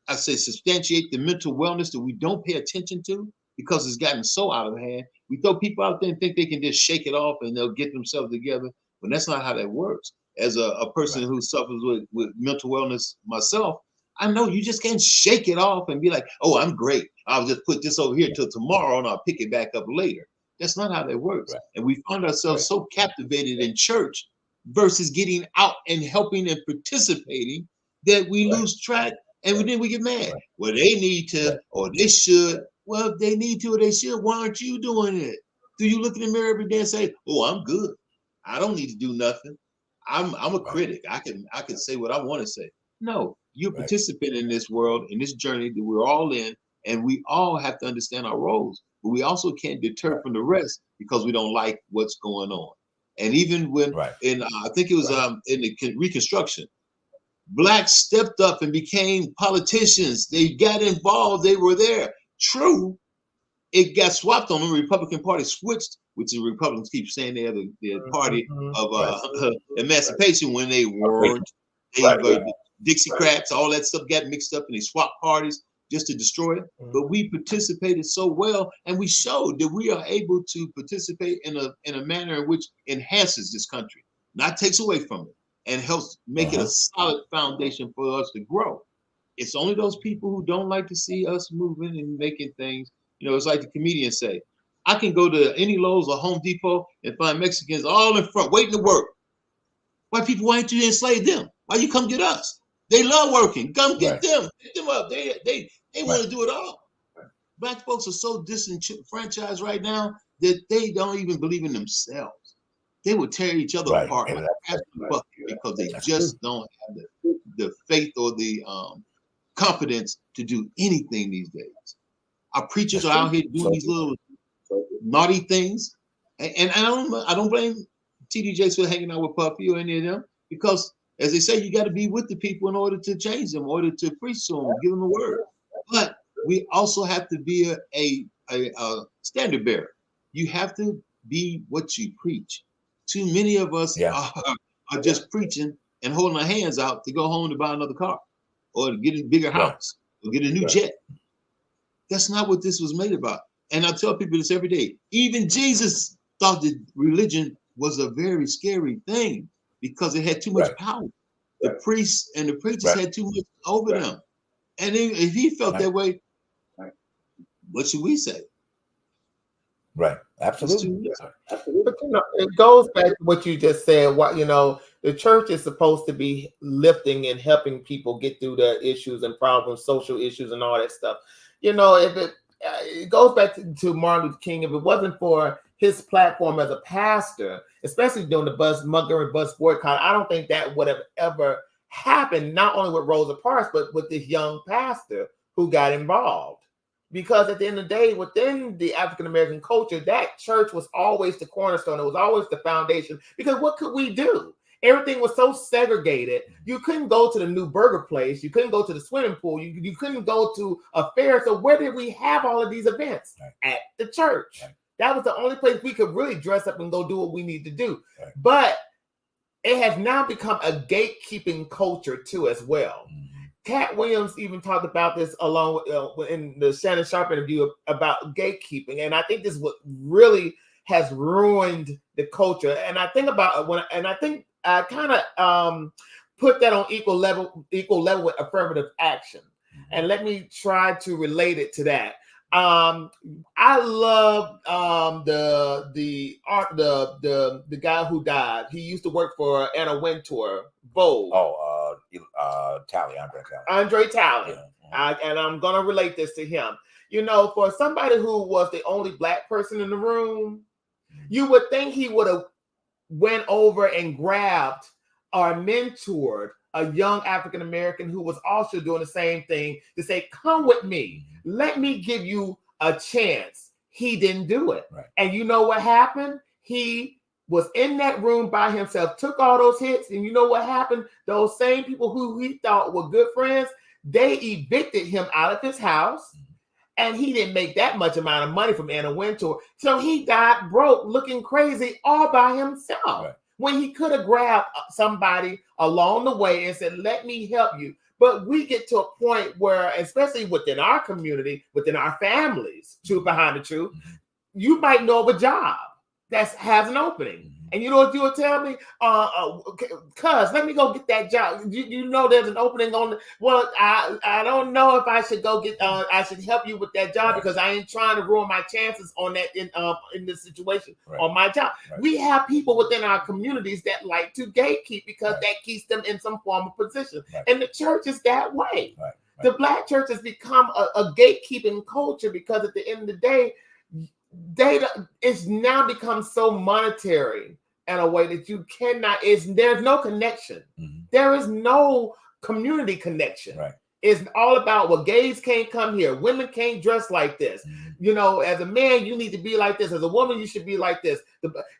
substantiate the mental wellness that we don't pay attention to because it's gotten so out of hand. We throw people out there and think they can just shake it off and they'll get themselves together. But that's not how that works. As a person who suffers with mental wellness myself, I know you just can't shake it off and be like, oh, I'm great. I'll just put this over here till tomorrow and I'll pick it back up later. That's not how that works. Right. And we find ourselves so captivated in church versus getting out and helping and participating that we lose track and then we get mad. Right. Well, they need to or they should. Well, if they need to or they should, why aren't you doing it? Do you look in the mirror every day and say, oh, I'm good. I don't need to do nothing. I'm a critic. I can say what I want to say. No, you're participating in this world, in this journey that we're all in, and we all have to understand our roles. But we also can't deter from the rest because we don't like what's going on. And even when, I think it was in the Reconstruction, Blacks stepped up and became politicians. They got involved. They were there. True, it got swapped on them. The Republican Party switched, which the Republicans keep saying they are the party of emancipation when they weren't. Dixiecrats, all that stuff got mixed up and they swapped parties just to destroy it. But we participated so well, and we showed that we are able to participate in a manner in which enhances this country, not takes away from it, and helps make it a solid foundation for us to grow. It's only those people who don't like to see us moving and making things. It's like the comedians say, I can go to any Lowe's or Home Depot and find Mexicans all in front waiting to work. White people, why don't you enslave them? Why you come get us? They love working. Come get them. Pick them up. They want to do it all. Black folks are so disenfranchised right now that they don't even believe in themselves. They will tear each other apart because they just don't have the faith or the confidence to do anything these days. Our preachers are out here doing these little naughty things, and I don't blame TD Jakes for hanging out with Puffy or any of them, because as they say, you got to be with the people in order to change them, in order to preach to them, give them the word. But we also have to be a standard bearer. You have to be what you preach. Too many of us are just preaching and holding our hands out to go home to buy another car or to get a bigger house or get a new jet. That's not what this was made about. And I tell people this every day. Even Jesus thought that religion was a very scary thing because it had too much power. The priests and the preachers had too much over them. And if he felt that way, what should we say? Right. Absolutely. But it goes back to what you just said. What the church is supposed to be lifting and helping people get through their issues and problems, social issues, and all that stuff. If it goes back to Martin Luther King, if it wasn't for his platform as a pastor, especially during the Montgomery bus boycott, I don't think that would have ever happened. Not only with Rosa Parks, but with this young pastor who got involved. Because at the end of the day, within the African American culture, that church was always the cornerstone. It was always the foundation. Because what could we do? Everything was so segregated. You couldn't go to the new burger place. You couldn't go to the swimming pool. You couldn't go to a fair. So where did we have all of these events? At the church. That was the only place we could really dress up and go do what we need to do. But it has now become a gatekeeping culture too as well. Cat Williams even talked about this along in the Shannon Sharpe interview about gatekeeping, and I think this is what really has ruined the culture. And I think about I kind of put that on equal level with affirmative action. And let me try to relate it to that. I love the guy who died. He used to work for Anna Wintour, Vogue. Andre Talley. And I'm gonna relate this to him. For somebody who was the only Black person in the room, you would think he would have went over and grabbed or mentored a young African American who was also doing the same thing to say, "Come with me. Let me give you a chance." He didn't do it. And you know what happened? He was in that room by himself, took all those hits, and you know what happened? Those same people who he thought were good friends, they evicted him out of his house, and he didn't make that much amount of money from Anna Wintour. So he died broke, looking crazy all by himself, when he could have grabbed somebody along the way and said, "Let me help you." But we get to a point where, especially within our community, within our families, truth behind the truth, you might know of a job that has an opening. And you know what you would tell me? Cuz, let me go get that job. You know there's an opening on. Well, I don't know if I should go get. I should help you with that job because I ain't trying to ruin my chances on that in this situation on my job. We have people within our communities that like to gatekeep because that keeps them in some form of position. And the church is that way. The Black church has become a gatekeeping culture because at the end of the day, data is now become so monetary in a way that you cannot. There's no connection. There is no community connection. It's all about, well, gays can't come here, women can't dress like this. As a man, you need to be like this. As a woman, you should be like this.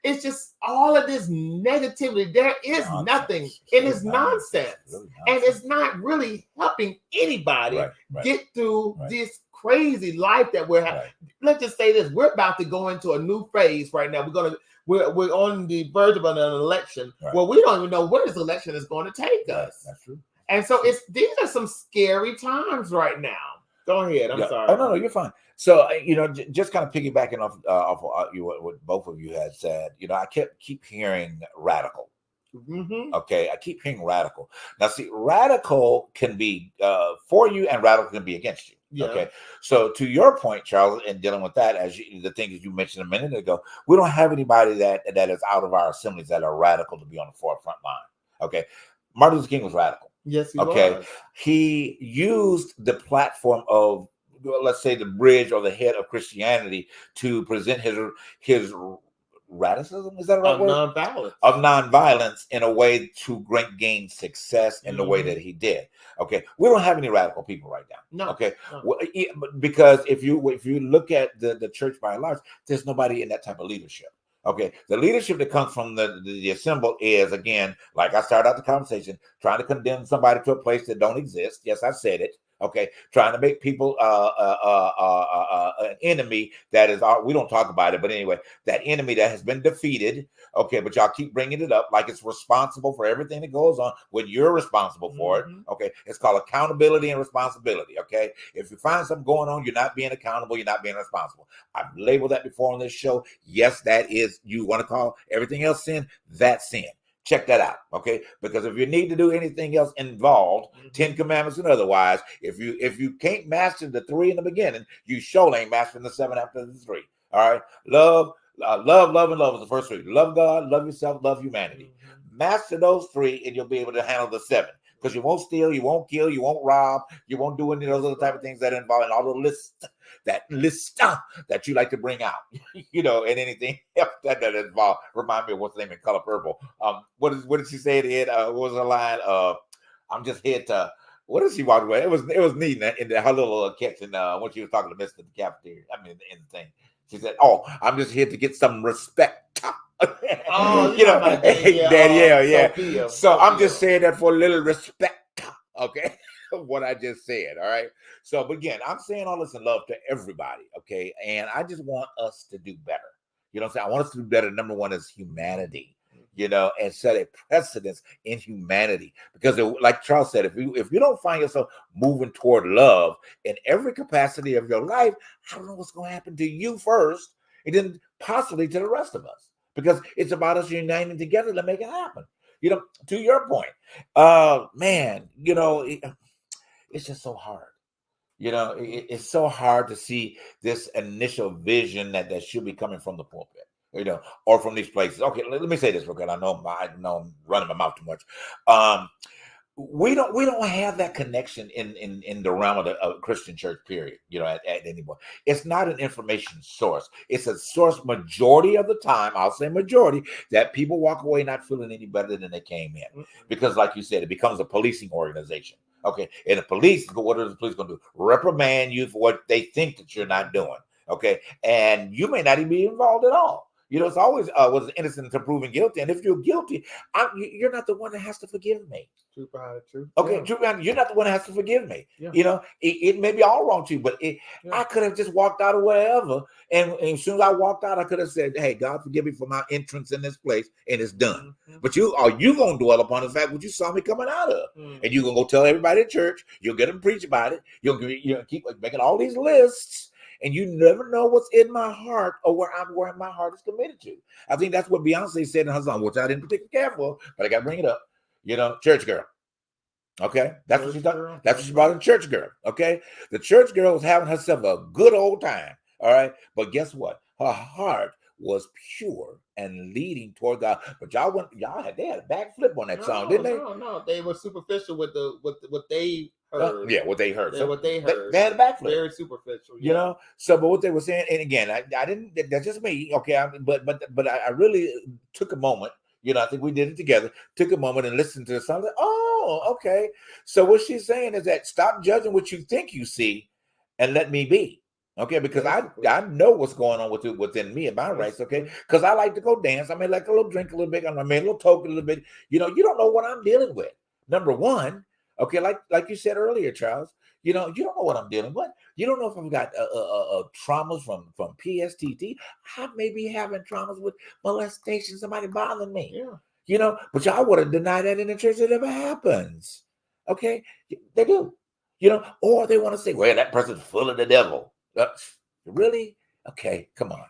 It's just all of this negativity. There is nothing. It is nonsense. And it's not really helping anybody get through this crazy life that we're having. Let's just say this: we're about to go into a new phase right now. We're on the verge of an election. Well, we don't even know where this election is going to take us. That's true. And so these are some scary times right now. Go ahead. I'm sorry. Oh no, you're fine. So just kind of piggybacking off what both of you had said. I keep hearing radical. Okay, I keep hearing radical. Now, see, radical can be for you, and radical can be against you. Okay, so to your point, Charles, in dealing with that, the things you mentioned a minute ago, we don't have anybody that is out of our assemblies that are radical to be on the forefront line. Okay, Martin Luther King was radical. Yes, he was. He used the platform of, let's say, the bridge or the head of Christianity to present his radicism, is that right? Of nonviolence in a way to gain success in the way that he did. Okay, we don't have any radical people right now. No. Okay, well, because if you look at the church by and large, there's nobody in that type of leadership. Okay, the leadership that comes from the assembled is, again, like I started out the conversation, trying to condemn somebody to a place that don't exist. Yes, I said it. Okay, trying to make people an enemy that is we don't talk about it, but anyway, that enemy that has been defeated. Okay, but y'all keep bringing it up like it's responsible for everything that goes on when you're responsible for it. Okay, it's called accountability and responsibility. Okay, if you find something going on, you're not being accountable, you're not being responsible. I've labeled that before on this show. Yes, that is, you want to call everything else sin, that's sin. Check that out, okay? Because if you need to do anything else involved, 10 commandments and otherwise, if you can't master the 3 in the beginning, you surely ain't mastering the 7 after the 3. All right, love, and love is the first 3. Love God, love yourself, love humanity. Master those 3, and you'll be able to handle the 7. Because you won't steal, you won't kill, you won't rob, you won't do any of those other type of things that involve in all the list that you like to bring out, and anything else that involve. Remind me of what's the name in Color Purple. What did she say at the end? What was her line? I'm just here to. What did she walk away? It was neat in her little kitchen when she was talking to Mr. the cafeteria. I mean, in the thing, she said, "Oh, I'm just here to get some respect." Danielle, yeah. Sophia. So I'm just saying that for a little respect, okay? What I just said, all right? So, but again, I'm saying all this in love to everybody, okay? And I just want us to do better. You know what I'm saying? I want us to do better. Number one is humanity, and set a precedence in humanity. Because like Charles said, if you don't find yourself moving toward love in every capacity of your life, I don't know what's going to happen to you first, and then possibly to the rest of us. Because it's about us uniting together to make it happen. To your point, man, it's just so hard. It's so hard to see this initial vision that should be coming from the pulpit, or from these places. Okay, let me say this because I know I'm running my mouth too much. We don't have that connection in the realm of the Christian church, period. At anymore. It's not an information source. It's a source majority of the time. I'll say majority that people walk away not feeling any better than they came in, because, like you said, it becomes a policing organization. Okay, and the police, what are the police going to do? Reprimand you for what they think that you're not doing. Okay, and you may not even be involved at all. It's always was innocent until proven guilty, and if you're guilty, you're not the one that has to forgive me. True. Okay, yeah. You're not the one that has to forgive me. Yeah. It may be all wrong to you, but I could have just walked out of wherever, and as soon as I walked out, I could have said, "Hey, God, forgive me for my entrance in this place," and it's done. But you gonna dwell upon the fact what you saw me coming out of, and you're gonna go tell everybody at church. You'll get them to preach about it. You'll keep making all these lists. And you never know what's in my heart or where my heart is committed to. I think that's what Beyonce said in her song, which I didn't particularly care for, but I got to bring it up. Church girl. Okay, that's what she thought. That's what she brought in, church girl. Okay, the church girl was having herself a good old time. All right, but guess what? Her heart was pure and leading toward God. But they had a backflip on that song, didn't they? No, they were superficial with what they heard. What they heard. What they heard. They had a backflip. Very superficial. So, but what they were saying, and again, I didn't. That's just me. Okay, but I really took a moment. I think we did it together. Took a moment and listened to the song. Like, oh, okay. So what she's saying is that stop judging what you think you see, and let me be. Okay, because I know what's going on within me and my rights. Okay, because I like to go dance. I may like a little drink a little bit. I may a little toke a little bit. You don't know what I'm dealing with. Number one, okay, like you said earlier, Charles. You don't know what I'm dealing with. You don't know if I've got traumas from PSTT. I may be having traumas with molestation, somebody bothering me. Yeah. But y'all would have denied that in the church. It never happens. Okay, they do. Or they want to say, well, that person's full of the devil. Really? Okay, come on.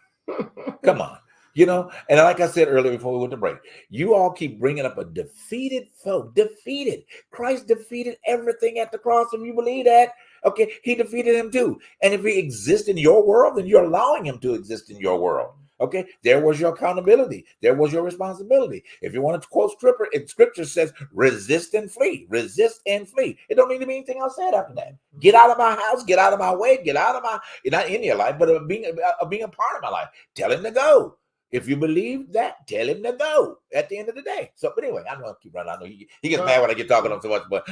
Come on. And like I said earlier before we went to break, you all keep bringing up a defeated foe. Defeated. Christ defeated everything at the cross. If you believe that, okay, he defeated him too. And if he exists in your world, then you're allowing him to exist in your world. Okay, there was your accountability. There was your responsibility. If you want to quote scripture says, resist and flee. Resist and flee. It don't need to be anything else said after that. Get out of my house. Get out of my way. Get out of my, not in your life, but being a part of my life. Tell him to go. If you believe that, tell him to go at the end of the day. So, but anyway, I'm going to keep running. I know he gets mad when I get talking to him so much, but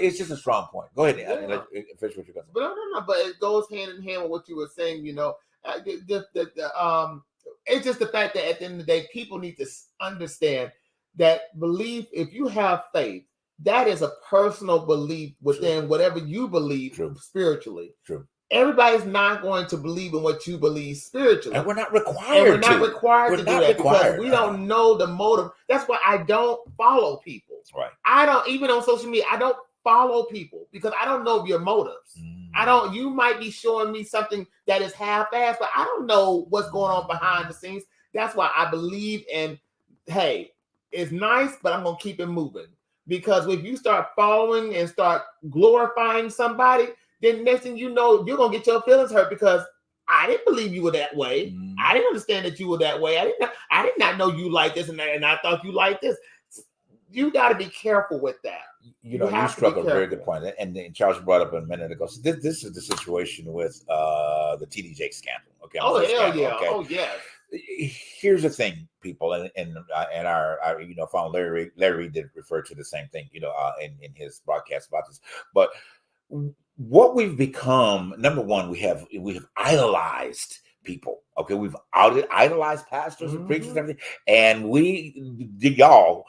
it's just a strong point. Go ahead and finish what you're going to say. No. But it goes hand in hand with what you were saying. It's just the fact that at the end of the day, people need to understand that belief. If you have faith, that is a personal belief within whatever you believe spiritually. True. Everybody's not going to believe in what you believe spiritually. And we're not required to do that because we don't know the motive. That's why I don't follow people. Right. I don't, even on social media, I don't follow people because I don't know your motives. You might be showing me something that is half-assed, but I don't know what's going on behind the scenes. That's why I believe in, hey, it's nice, but I'm going to keep it moving. Because if you start following and start glorifying somebody, then next thing you know, you're going to get your feelings hurt because I didn't believe you were that way. I didn't understand that you were that way. I did not know you like this and I thought you like this. You got to be careful with that. You struck a very good point. And Charles brought up a minute ago. So this is the situation with the TD Jakes scandal. Okay. Oh, hell yeah. Okay? Oh, yeah. Here's the thing, people, and our follow Larry Reed did refer to the same thing, in his broadcast about this. But what we've become, number one, we have idolized people. Okay, we've idolized pastors and preachers and everything, and y'all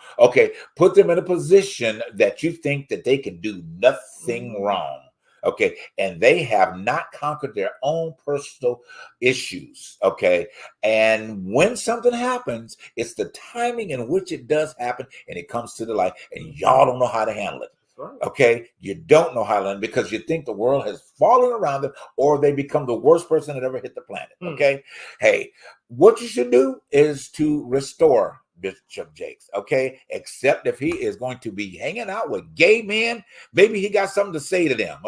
put them in a position that you think that they can do nothing wrong. Okay, and they have not conquered their own personal issues. Okay, and when something happens, it's the timing in which it does happen, and it comes to the light, and y'all don't know how to handle it. Okay, you don't know how to handle it because you think the world has fallen around them, or they become the worst person that ever hit the planet. Okay, hey, what you should do is to restore Bishop Jakes, except if he is going to be hanging out with gay men, maybe he got something to say to them,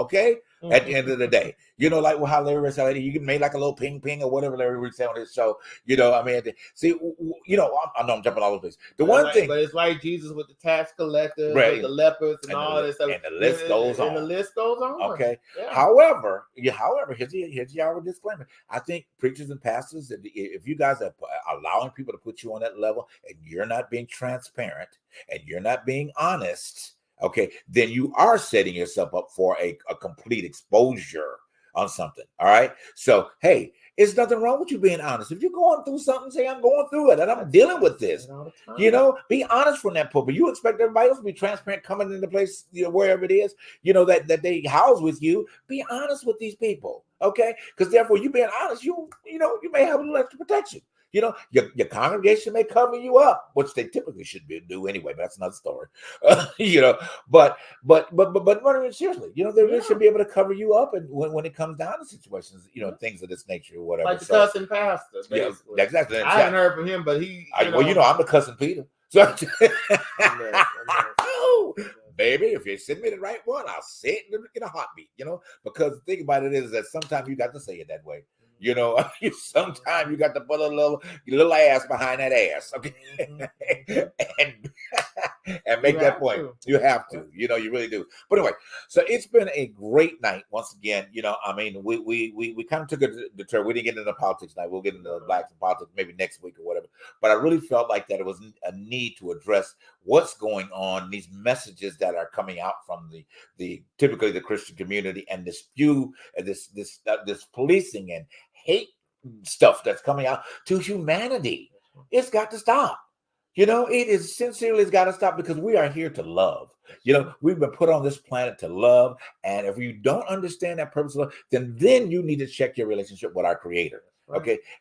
at the end of the day. Like how Larry said, you can make like a little ping or whatever Larry Reed said on his show. I know I'm jumping all over this. But it's like Jesus with the tax collectors, with the lepers and all this stuff. And the list goes on. And the list goes on. Okay. Yeah. However, here's your disclaimer. I think preachers and pastors, if you guys are allowing people to put you on that level and you're not being transparent and you're not being honest, then you are setting yourself up for a complete exposure on something. All right. So, hey, it's nothing wrong with you being honest. If you're going through something, say, I'm going through it and I'm dealing with this. Be honest from that pulpit. You expect everybody else to be transparent coming into place, wherever it is, that they house with you. Be honest with these people. Okay. Because therefore, you being honest, you may have a little extra protection. Your congregation may cover you up, which they typically should do anyway, but that's another story. But seriously, they really should be able to cover you up, and when it comes down to situations, things of this nature or whatever. Like the cussing pastor, basically. Yeah, exactly. I haven't heard from him, but he. I'm the cousin Peter. So, baby, if you send me the right one, I'll say it in a heartbeat. Because the thing about it is that sometimes you got to say it that way. Sometimes you got to put a little ass behind that ass, and make that point. You have to, you really do. But anyway, so it's been a great night once again. We kind of took a detour. We didn't get into politics tonight. We'll get into the blacks and politics maybe next week or whatever. But I really felt like that it was a need to address what's going on, these messages that are coming out from the typically the Christian community, and this policing and hate stuff that's coming out to humanity. It's got to stop. It is sincerely, it's got to stop, because we are here to love. We've been put on this planet to love. And if you don't understand that purpose of love, then you need to check your relationship with our Creator.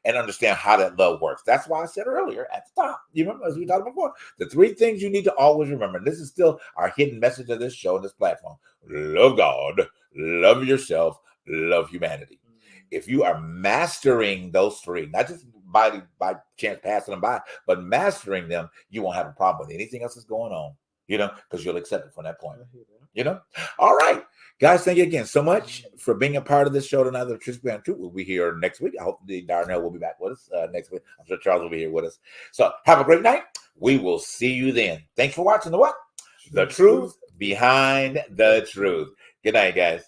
And understand how that love works. That's why I said earlier at the top, you remember, as we talked before, the 3 things you need to always remember. This is still our hidden message of this show and this platform. Love God, love yourself, love humanity. If you are mastering those 3, not just by chance passing them by, but mastering them, you won't have a problem with anything else that's going on, because you'll accept it from that point. All right, guys, thank you again so much for being a part of this show tonight. The Truth Behind Truth will be here next week. I hope Darnell will be back with us next week. I'm sure Charles will be here with us. So have a great night. We will see you then. Thanks for watching The Truth Behind the Truth. Good night, guys.